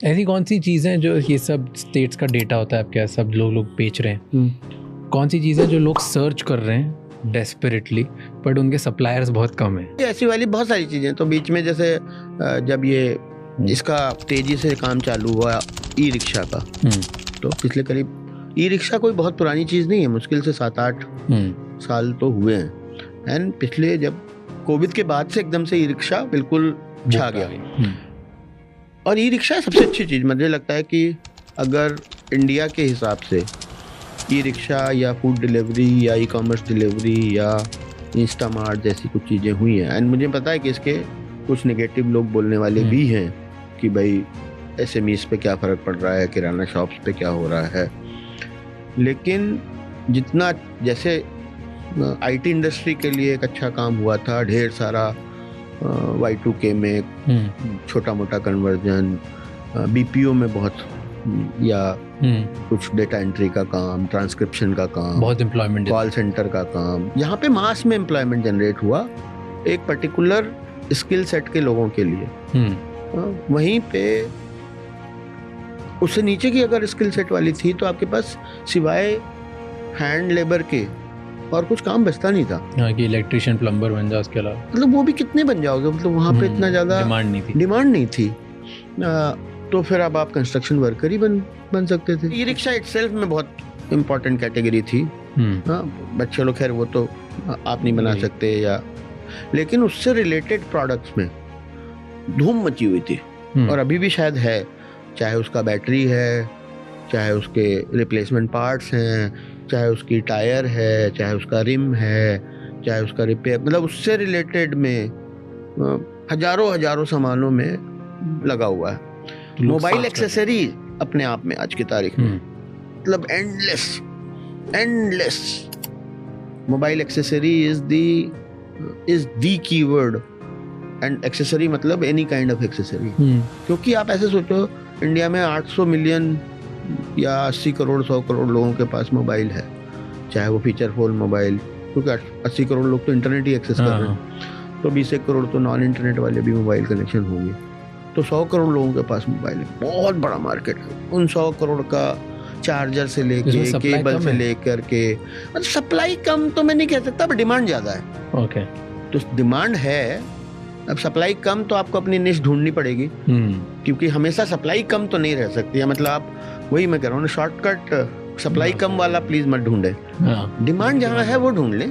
ऐसी कौन सी चीज़ें जो ये सब स्टेट्स का डेटा होता है आपके, सब लोग बेच रहे हैं, कौन सी चीज़ें जो लोग सर्च कर रहे हैं डेस्परेटली बट उनके सप्लायर्स बहुत कम है? ऐसी वाली बहुत सारी चीज़ें। तो बीच में जैसे जब ये इसका तेजी से काम चालू हुआ ई रिक्शा का, तो पिछले करीब ई रिक्शा कोई बहुत पुरानी चीज़ नहीं है, मुश्किल से 7-8 साल तो हुए हैं। एंड पिछले जब कोविड के बाद से एकदम से ई रिक्शा बिल्कुल छा गया। और ई रिक्शा सबसे अच्छी चीज़ मुझे लगता है कि अगर इंडिया के हिसाब से ई रिक्शा या फूड डिलीवरी या ई कॉमर्स डिलीवरी या इंस्टामार्ट जैसी कुछ चीज़ें हुई हैं। एंड मुझे पता है कि इसके कुछ नेगेटिव लोग बोलने वाले भी हैं कि भाई एसएमईज पे क्या फ़र्क पड़ रहा है, किराना शॉप्स पे क्या हो रहा है। लेकिन जितना जैसे आईटी इंडस्ट्री के लिए एक अच्छा काम हुआ था, ढेर सारा Y2K में छोटा मोटा कन्वर्जन, बीपीओ में बहुत, या कुछ डेटा एंट्री का काम, ट्रांसक्रिप्शन का काम, बहुत एम्प्लॉयमेंट, कॉल सेंटर का काम, यहाँ पे मास में एम्प्लॉयमेंट जनरेट हुआ एक पर्टिकुलर स्किल सेट के लोगों के लिए। वहीं पे उससे नीचे की अगर स्किल सेट वाली थी तो आपके पास सिवाय हैंड लेबर के और कुछ काम बचता नहीं था। हाँ, कि इलेक्ट्रिशियन प्लम्बर बन जाओ, उसके अलावा मतलब वो भी कितने बन जाओगे, मतलब वहाँ पे इतना ज़्यादा डिमांड नहीं थी। तो फिर अब आप कंस्ट्रक्शन वर्कर ही बन सकते थे। ई रिक्शा इटसेल्फ में बहुत इम्पोर्टेंट कैटेगरी थी। हाँ, बच्चे लोग खैर वो तो आप नहीं बना सकते, या लेकिन उससे रिलेटेड प्रोडक्ट्स में धूम मची हुई थी। और अभी भी शायद है, चाहे उसका बैटरी है, चाहे उसके रिप्लेसमेंट पार्ट्स हैं, चाहे उसकी टायर है, चाहे उसका रिम है, चाहे उसका रिपेयर, मतलब उससे रिलेटेड में हजारों सामानों में लगा हुआ है। मोबाइल एक्सेसरी अपने आप में आज की तारीख में मतलब endless mobile accessory is the keyword. And accessory मतलब एनी काइंड ऑफ एक्सेसरी। क्योंकि आप ऐसे सोचो, इंडिया में 800 मिलियन या 80 करोड़ 100 करोड़ लोगों के पास मोबाइल है, चाहे वो फीचर फोन मोबाइल, क्योंकि 80 करोड़ लोग तो इंटरनेट ही एक्सेस कर रहे हैं, तो 20 करोड़ तो नॉन इंटरनेट वाले भी मोबाइल कनेक्शन होंगे। तो 100 करोड़ लोगों के पास मोबाइल है, बहुत बड़ा मार्केट है। उन 100 करोड़ का चार्जर से लेके केबल से लेकर के, मतलब सप्लाई कम तो मैं नहीं कह सकता, पर डिमांड ज़्यादा है। ओके, तो डिमांड है, अब सप्लाई कम तो आपको अपनी निश ढूंढनी पड़ेगी, क्योंकि हमेशा सप्लाई कम तो नहीं रह सकती है। मतलब आप, वही मैं कह रहा हूँ, शॉर्टकट सप्लाई कम वाला प्लीज मत ढूंढे, डिमांड जहाँ है वो ढूंढ लें।